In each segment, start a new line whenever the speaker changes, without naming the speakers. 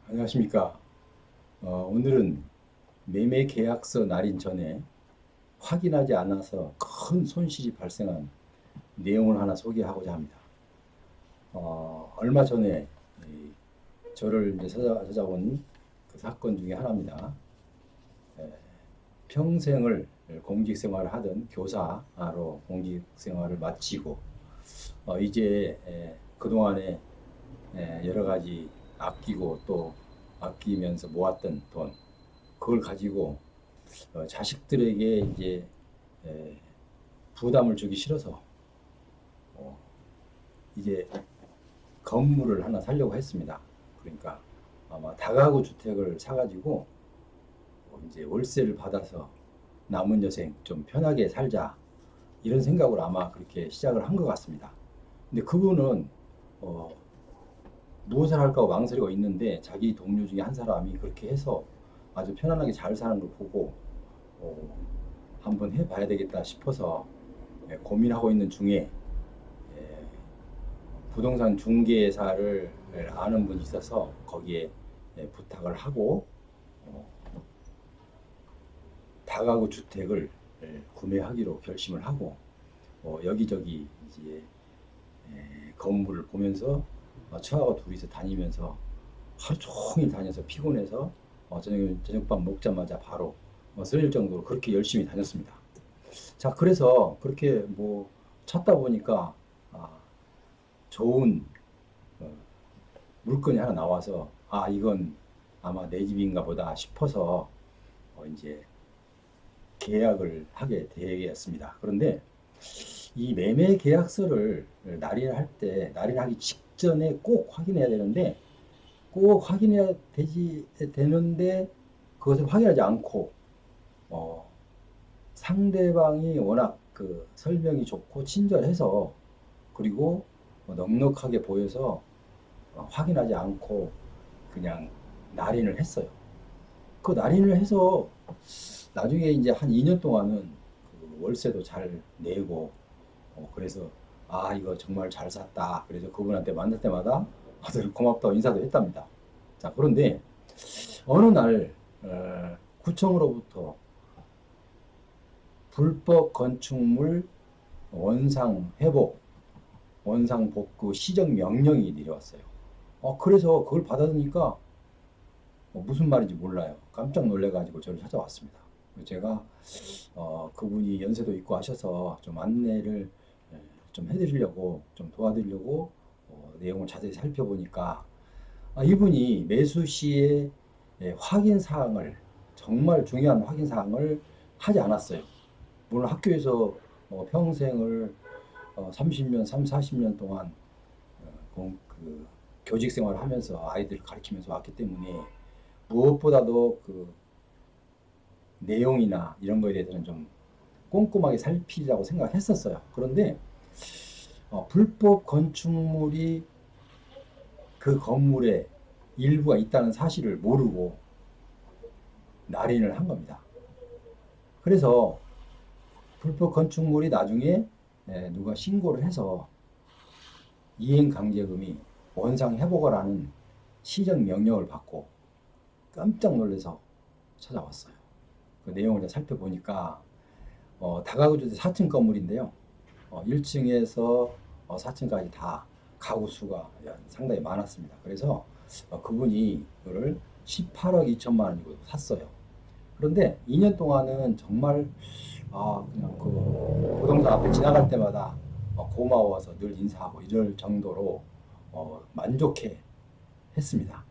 안녕하십니까. 오늘은 매매 계약서 날인 전에 확인하지 않아서 큰 손실이 발생한 내용을 하나 소개하고자 합니다. 얼마 전에 저를 이제 찾아온 그 사건 중에 하나입니다. 평생을 공직 생활을 하던 교사로 공직 생활을 마치고 이제 그동안에 여러 가지 아끼고 또 아끼면서 모았던 돈 그걸 가지고 자식들에게 이제 에, 부담을 주기 싫어서 어, 이제 건물을 하나 사려고 했습니다. 그러니까 아마 다가구 주택을 사가지고 이제 월세를 받아서 남은 여생 좀 편하게 살자 이런 생각으로 아마 그렇게 시작을 한 것 같습니다. 근데 그분은 어, 무엇을 할까 망설이고 있는데 자기 동료 중에 한 사람이 그렇게 해서 아주 편안하게 잘 사는 걸 보고 어, 한번 해봐야 되겠다 싶어서 고민하고 있는 중에 예, 부동산 중개사를 아는 분이 있어서 거기에 부탁을 하고 어, 다가구 주택을 구매하기로 결심을 하고 여기저기 이제 건물을 보면서 처하고 둘이서 다니면서 하루 종일 다녀서 피곤해서 저녁밥 먹자마자 바로 쓰러질 정도로 그렇게 열심히 다녔습니다. 자, 그래서 그렇게 뭐 찾다 보니까 아, 좋은 어, 물건이 하나 나와서 이건 아마 내 집인가 보다 싶어서 이제 계약을 하게 되었습니다. 그런데 이 매매 계약서를 날인할 때 날인하기 직전에 꼭 확인해야 되는데 꼭 확인해야 되는데 그것을 확인하지 않고 어, 상대방이 워낙 그 설명이 좋고 친절해서 그리고 넉넉하게 보여서 확인하지 않고 그냥 날인을 했어요. 그 날인을 해서 나중에 이제 한 2년 동안은 그 월세도 잘 내고 그래서 이거 정말 잘 샀다. 그래서 그분한테 만날 때마다 다들 고맙다고 인사도 했답니다. 자, 그런데 어느 날 구청으로부터 불법 건축물 원상 회복, 원상 복구 시정 명령이 내려왔어요. 그래서 그걸 받아드니까 무슨 말인지 몰라요. 깜짝 놀래가지고 저를 찾아왔습니다. 제가 그분이 연세도 있고 하셔서 좀 안내를 좀 해드리려고 좀 도와드리려고 내용을 자세히 살펴보니까 이분이 매수 시에 확인 사항을 정말 중요한 확인 사항을 하지 않았어요. 물론 학교에서 평생을 30년, 3, 40년 동안 그 교직 생활을 하면서 아이들을 가르치면서 왔기 때문에 무엇보다도 그 내용이나 이런 거에 대해서는 좀 꼼꼼하게 살피라고 생각했었어요. 그런데 불법 건축물이 그 건물에 일부가 있다는 사실을 모르고 날인을 한 겁니다. 그래서 불법 건축물이 나중에 누가 신고를 해서 이행강제금이 원상 회복을 하는 시정 명령을 받고 깜짝 놀라서 찾아왔어요. 그 내용을 살펴보니까 다가구주택 4층 건물인데요. 1층에서 4층까지 다 가구 수가 상당히 많았습니다. 그래서 그분이 이거를 18억 2천만 원이고 샀어요. 그런데 2년 동안은 정말 그냥 그 부동산 앞에 지나갈 때마다 고마워서 늘 인사하고 이럴 정도로 만족해 했습니다.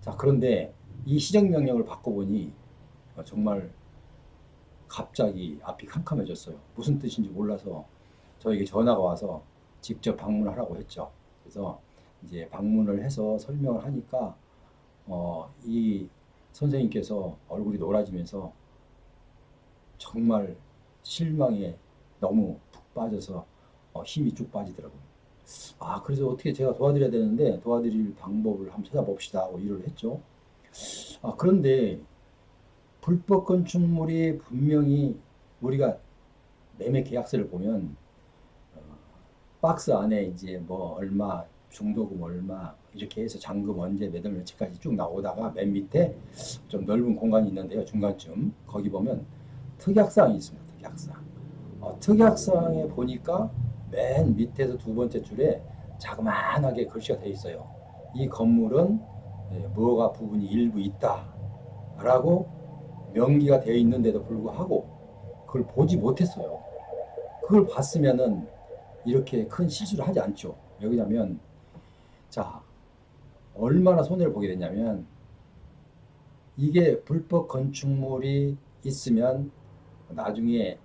자, 그런데 이 시정명령을 받고 보니 정말 갑자기 앞이 캄캄해졌어요. 무슨 뜻인지 몰라서 저에게 전화가 와서 직접 방문하라고 했죠. 그래서 이제 방문을 해서 설명을 하니까 이 선생님께서 얼굴이 노라지면서 정말 실망에 너무 푹 빠져서 힘이 쭉 빠지더라고요. 그래서 어떻게 제가 도와드려야 되는데 도와드릴 방법을 한번 찾아봅시다 하고 일을 했죠. 그런데 불법 건축물이 분명히 우리가 매매 계약서를 보면 박스 안에 이제 뭐 얼마, 중도금 얼마, 이렇게 해서 잔금 언제 매달 며칠까지 쭉 나오다가 맨 밑에 좀 넓은 공간이 있는데요. 중간쯤 거기 보면 특약사항이 있습니다. 특약사항. 특약사항에 보니까 맨 밑에서 두 번째 줄에 자그마하게 글씨가 되어 있어요. 이 건물은 뭐가 부분이 일부 있다라고 명기가 되어 있는데도 불구하고 그걸 보지 못했어요. 그걸 봤으면은 이렇게 큰 실수를 하지 않죠. 왜냐면 자, 얼마나 손해를 보게 됐냐면 이게 불법 건축물이 있으면 나중에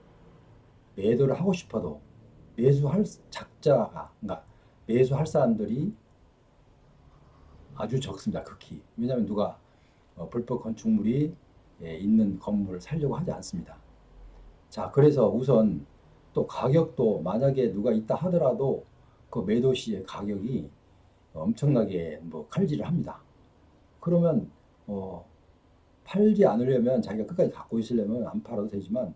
매도를 하고 싶어도 매수할 작자가, 그러니까 매수할 사람들이 아주 적습니다. 극히. 왜냐하면 누가 불법 건축물이 있는 건물을 살려고 하지 않습니다. 자, 그래서 우선 또 가격도 만약에 누가 있다 하더라도 그 매도 시의 가격이 엄청나게 뭐 칼질을 합니다. 그러면 팔지 않으려면 자기가 끝까지 갖고 있으려면 안 팔아도 되지만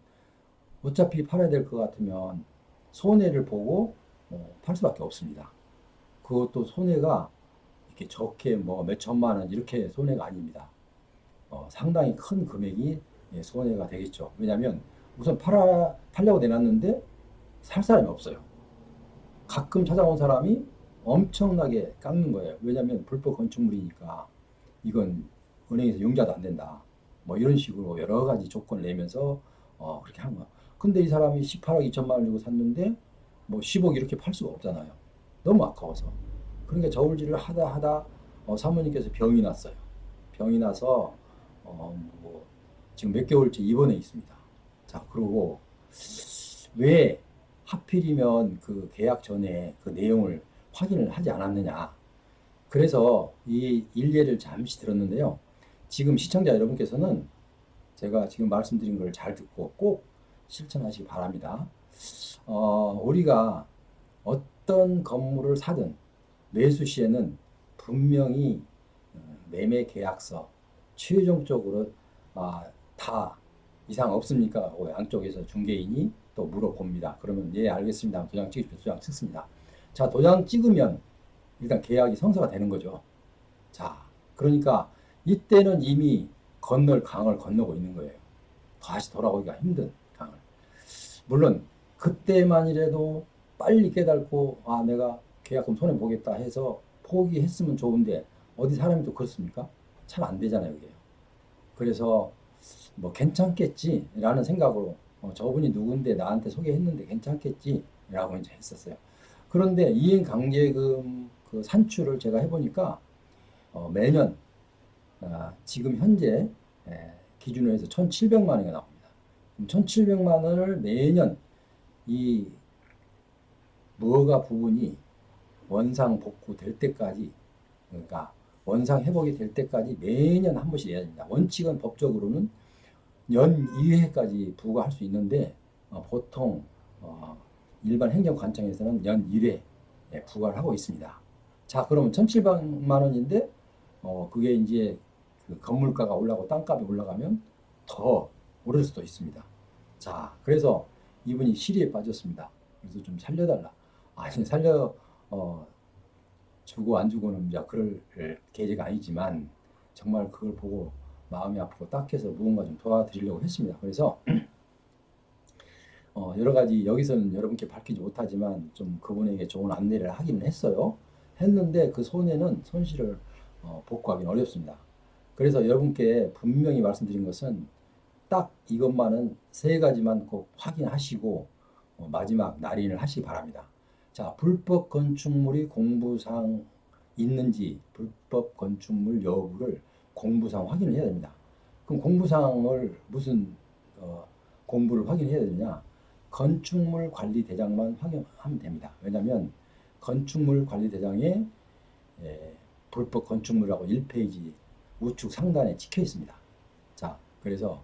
어차피 팔아야 될 것 같으면 손해를 보고 팔 수밖에 없습니다. 그것도 손해가 이렇게 적게 뭐 몇 천만 원 이렇게 손해가 아닙니다. 상당히 큰 금액이 손해가 되겠죠. 왜냐하면 우선 팔려고 내놨는데 살 사람이 없어요. 가끔 찾아온 사람이 엄청나게 깎는 거예요. 왜냐하면 불법 건축물이니까 이건 은행에서 융자도 안 된다. 뭐 이런 식으로 여러 가지 조건을 내면서 그렇게 하는 거야. 근데 이 사람이 18억 2천만 원 주고 샀는데 뭐 10억 이렇게 팔 수가 없잖아요. 너무 아까워서. 그러니까 저울질을 하다 사모님께서 병이 났어요. 병이 나서 뭐 지금 몇 개월째 입원해 있습니다. 자, 그리고 왜 하필이면 그 계약 전에 그 내용을 확인을 하지 않았느냐. 그래서 이 일례를 잠시 들었는데요. 지금 시청자 여러분께서는 제가 지금 말씀드린 걸 잘 듣고 꼭 실천하시기 바랍니다. 우리가 어떤 건물을 사든 매수 시에는 분명히 매매 계약서 최종적으로 다 이상 없습니까? 하고 양쪽에서 중개인이 또 물어봅니다. 그러면 예 알겠습니다. 도장 찍으십시오. 도장 찍습니다. 자, 도장 찍으면 일단 계약이 성사가 되는 거죠. 자, 그러니까 이때는 이미 건널 강을 건너고 있는 거예요. 다시 돌아오기가 힘든 강을. 물론 그때만이라도 빨리 깨닫고 내가 계약금 손해 보겠다 해서 포기했으면 좋은데 어디 사람이 또 그렇습니까? 잘 안 되잖아요, 이게. 그래서 뭐 괜찮겠지라는 생각으로 저분이 누군데 나한테 소개했는데 괜찮겠지라고 이제 했었어요. 그런데 이행 강제금 그 산출을 제가 해보니까 매년 지금 현재 기준으로 해서 1,700만 원이 나옵니다. 1,700만 원을 매년 이 무허가 부분이 원상 복구 될 때까지, 그러니까 원상 회복이 될 때까지 매년 한 번씩 내야 됩니다. 원칙은 법적으로는 연 2회까지 부과할 수 있는데 보통 일반 행정 관청에서는 연 1회 부과를 하고 있습니다. 자, 그러면 1,700만 원인데 그게 이제 그 건물가가 올라가고 땅값이 올라가면 더 오를 수도 있습니다. 자, 그래서 이분이 시리에 빠졌습니다. 그래서 좀 살려달라. 아니, 주고 안 주고는 이제 그럴 계제가 아니지만 정말 그걸 보고 마음이 아프고 딱해서 무언가 좀 도와드리려고 했습니다. 그래서 여러 가지 여기서는 여러분께 밝히지 못하지만 좀 그분에게 좋은 안내를 하기는 했어요. 했는데 그 손실을 복구하기는 어렵습니다. 그래서 여러분께 분명히 말씀드린 것은 딱 이것만은 세 가지만 꼭 확인하시고 마지막 날인을 하시기 바랍니다. 자, 불법 건축물이 공부상 있는지 불법 건축물 여부를 공부상 확인을 해야 됩니다. 그럼 공부상을 무슨 공부를 확인해야 되느냐? 건축물 관리 대장만 확인하면 됩니다. 왜냐하면 건축물 관리 대장에 불법 건축물이라고 1페이지 우측 상단에 찍혀 있습니다. 자, 그래서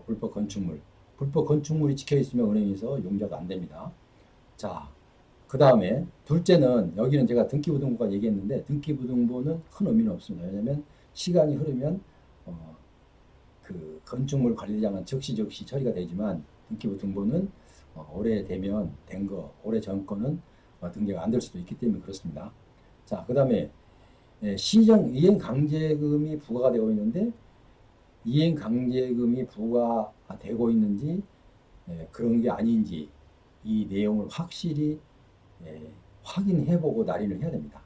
불법 건축물이 찍혀 있으면 은행에서 용자가 안 됩니다. 자, 그 다음에 둘째는 여기는 제가 등기부등본까지 얘기했는데 등기부등본은 큰 의미는 없습니다. 왜냐하면 시간이 흐르면 그 건축물 관리자는 즉시 처리가 되지만 등기부등본은 오래되면 오래전 거는 등기가 안 될 수도 있기 때문에 그렇습니다. 자, 그 다음에 시정 이행강제금이 부과가 되어 있는데 이행강제금이 부과되고 있는지 그런 게 아닌지 이 내용을 확실히 확인해보고 날인을 해야 됩니다.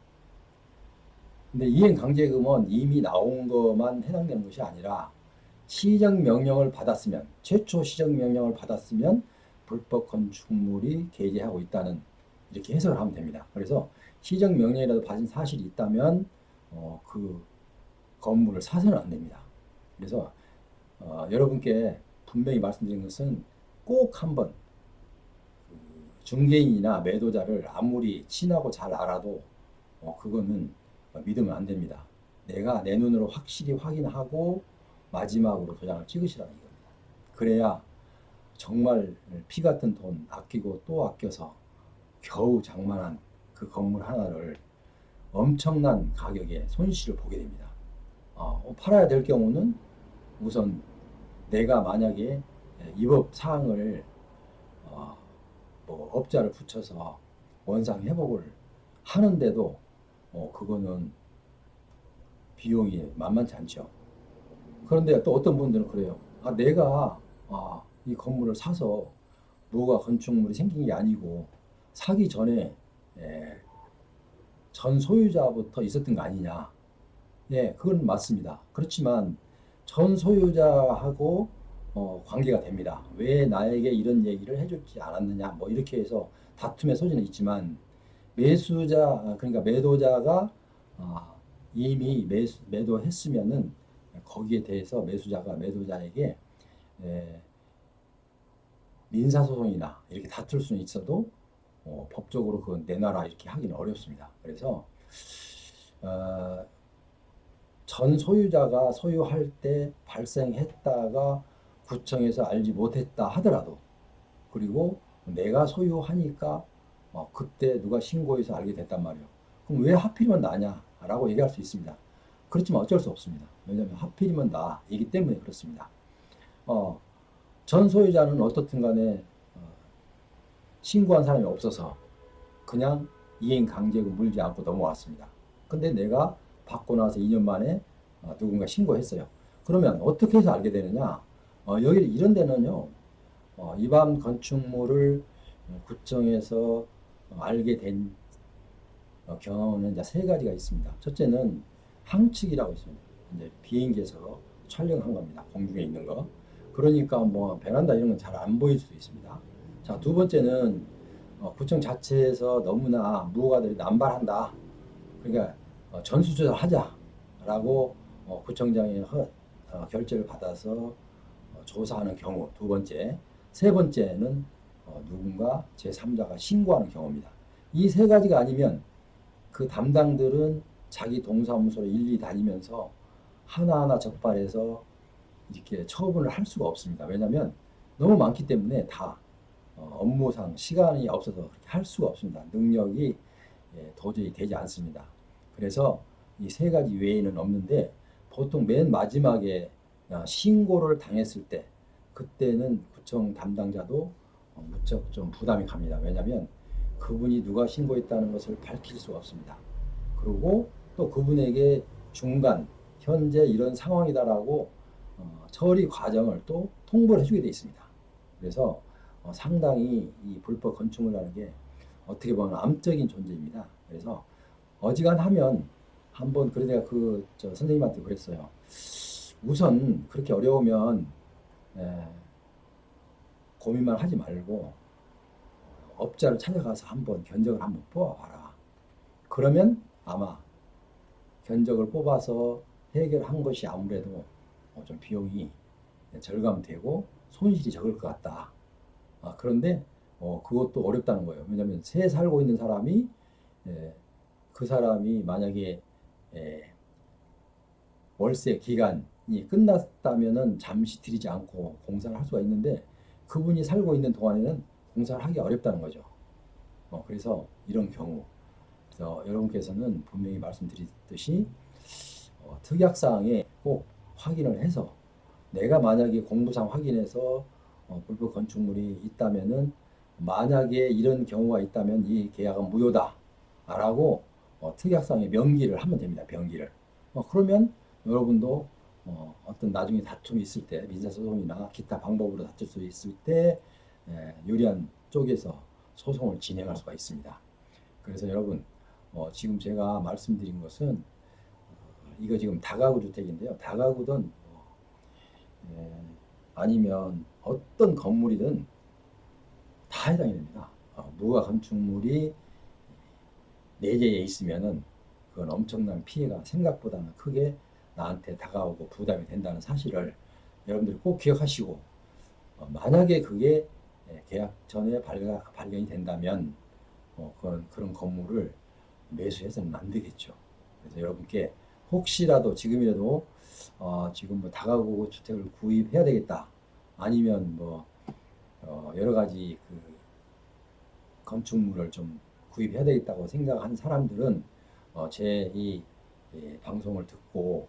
근데 이행강제금은 이미 나온 것만 해당되는 것이 아니라 시정명령을 받았으면 최초 시정명령을 받았으면 불법 건축물이 개재하고 있다는 이렇게 해석을 하면 됩니다. 그래서 시정명령이라도 받은 사실이 있다면 그 건물을 사서는 안 됩니다. 그래서 여러분께 분명히 말씀드린 것은 꼭 한번 중개인이나 매도자를 아무리 친하고 잘 알아도 그거는 믿으면 안 됩니다. 내가 내 눈으로 확실히 확인하고 마지막으로 도장을 찍으시라는 겁니다. 그래야 정말 피 같은 돈 아끼고 또 아껴서 겨우 장만한 그 건물 하나를 엄청난 가격에 손실을 보게 됩니다. 팔아야 될 경우는 우선 내가 만약에 입업 사항을 뭐 업자를 붙여서 원상 회복을 하는데도 그거는 비용이 만만치 않죠. 그런데 또 어떤 분들은 그래요. 내가 이 건물을 사서 무허가 건축물이 생긴 게 아니고 사기 전에 전 소유자부터 있었던 거 아니냐. 그건 맞습니다. 그렇지만 전 소유자하고 관계가 됩니다. 왜 나에게 이런 얘기를 해주지 않았느냐. 뭐 이렇게 해서 다툼의 소지는 있지만 매수자 그러니까 매도자가 이미 매도했으면은 거기에 대해서 매수자가 매도자에게 민사소송이나 이렇게 다툴 수는 있어도 법적으로 그건 내놔라 이렇게 하기는 어렵습니다. 그래서 전 소유자가 소유할 때 발생했다가 구청에서 알지 못했다 하더라도 그리고 내가 소유하니까 그때 누가 신고해서 알게 됐단 말이에요. 그럼 왜 하필이면 나냐 라고 얘기할 수 있습니다. 그렇지만 어쩔 수 없습니다. 왜냐하면 하필이면 나이기 때문에 그렇습니다. 전 소유자는 어떻든 간에 신고한 사람이 없어서 그냥 이행강제금 물지 않고 넘어왔습니다. 근데 내가 받고 나서 2년 만에 누군가 신고했어요. 그러면 어떻게 해서 알게 되느냐? 여기 이런 데는요. 위반 건축물을 구청에서 알게 된 경우는 이제 세 가지가 있습니다. 첫째는 항측이라고 있습니다. 이제 비행기에서 촬영한 겁니다. 공중에 있는 거. 그러니까 뭐 베란다 이런 건 잘 안 보일 수도 있습니다. 자, 두 번째는 구청 자체에서 너무나 무허가들이 남발한다. 그러니까 전수조사를 하자라고 구청장의 결재를 받아서 조사하는 경우. 두 번째. 세 번째는 누군가 제3자가 신고하는 경우입니다. 이 세 가지가 아니면 그 담당들은 자기 동사무소로 일일이 다니면서 하나하나 적발해서 이렇게 처분을 할 수가 없습니다. 왜냐하면 너무 많기 때문에 다 업무상 시간이 없어서 그렇게 할 수가 없습니다. 능력이 도저히 되지 않습니다. 그래서 이 세 가지 외에는 없는데 보통 맨 마지막에 신고를 당했을 때 그때는 구청 담당자도 무척 좀 부담이 갑니다. 왜냐하면 그분이 누가 신고했다는 것을 밝힐 수가 없습니다. 그리고 또 그분에게 중간 현재 이런 상황이다라고 처리 과정을 또 통보를 해주게 되어 있습니다. 그래서 상당히 이 불법 건축물이라는 게 어떻게 보면 암적인 존재입니다. 그래서 어지간하면 한번 그래 내가 선생님한테 그랬어요. 우선 그렇게 어려우면 고민만 하지 말고 업자를 찾아가서 한번 견적을 한번 뽑아봐라. 그러면 아마 견적을 뽑아서 해결한 것이 아무래도 좀 비용이 절감되고 손실이 적을 것 같다. 그런데 그것도 어렵다는 거예요. 왜냐하면 새 살고 있는 사람이 그 사람이 만약에 월세 기간이 끝났다면은 잠시 들이지 않고 공사를 할 수가 있는데 그분이 살고 있는 동안에는 공사를 하기 어렵다는 거죠. 그래서 이런 경우 그래서 여러분께서는 분명히 말씀드렸듯이 특약사항에 꼭 확인을 해서 내가 만약에 공부상 확인해서 불법 건축물이 있다면은 만약에 이런 경우가 있다면 이 계약은 무효다 라고 특약상의 명기를 하면 됩니다. 명기를. 그러면 여러분도 어떤 나중에 다툼이 있을 때 민사소송이나 기타 방법으로 다툴 수 있을 때 유리한 쪽에서 소송을 진행할 수가 있습니다. 그래서 여러분 지금 제가 말씀드린 것은 이거 지금 다가구 주택인데요. 다가구든 아니면 어떤 건물이든 다 해당이 됩니다. 무허가 건축물이 내재해 있으면은 그건 엄청난 피해가 생각보다는 크게 나한테 다가오고 부담이 된다는 사실을 여러분들이 꼭 기억하시고 만약에 그게 계약 전에 발견이 된다면 그런 건물을 매수해서는 안 되겠죠. 그래서 여러분께 혹시라도 지금이라도 지금 뭐 다가구 주택을 구입해야 되겠다 아니면 뭐 여러 가지 그 건축물을 좀 구입해야 되겠다고 생각하는 사람들은 제 이 방송을 듣고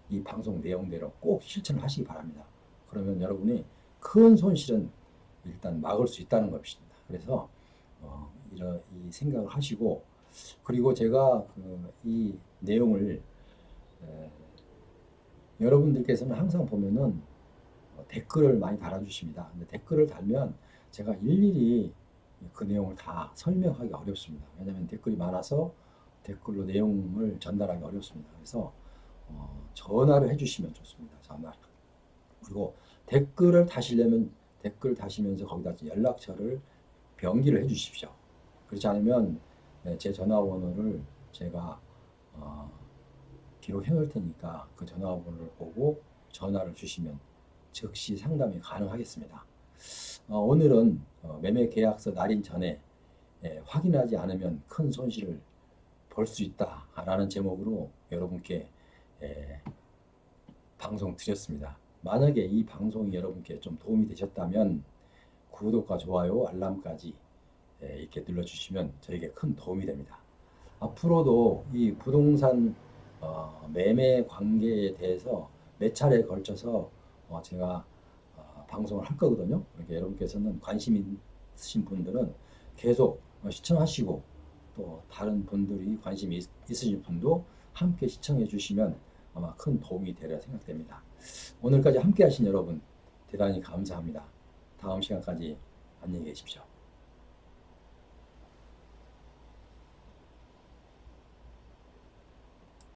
이 방송 내용대로 꼭 실천하시기 바랍니다. 그러면 여러분이 큰 손실은 일단 막을 수 있다는 것입니다. 그래서 이런 이 생각을 하시고 그리고 제가 이 내용을 여러분들께서는 항상 보면은 댓글을 많이 달아주십니다. 근데 댓글을 달면 제가 일일이 그 내용을 다 설명하기 어렵습니다. 왜냐하면 댓글이 많아서 댓글로 내용을 전달하기 어렵습니다. 그래서 전화를 해주시면 좋습니다. 전화. 그리고 댓글을 다시려면 댓글 다시면서 거기다 연락처를 병기를 해주십시오. 그렇지 않으면 제 전화번호를 제가 기록해 놓을 테니까 그 전화번호를 보고 전화를 주시면 즉시 상담이 가능하겠습니다. 오늘은 매매 계약서 날인 전에 확인하지 않으면 큰 손실을 볼 수 있다라는 제목으로 여러분께 방송 드렸습니다. 만약에 이 방송이 여러분께 좀 도움이 되셨다면 구독과 좋아요, 알람까지 이렇게 눌러주시면 저에게 큰 도움이 됩니다. 앞으로도 이 부동산 매매 관계에 대해서 몇 차례에 걸쳐서 제가 방송을 할 거거든요. 그러니까 여러분께서는 관심 있으신 분들은 계속 시청하시고 또 다른 분들이 관심이 있으신 분도 함께 시청해 주시면 아마 큰 도움이 되리라 생각됩니다. 오늘까지 함께 하신 여러분 대단히 감사합니다. 다음 시간까지 안녕히 계십시오.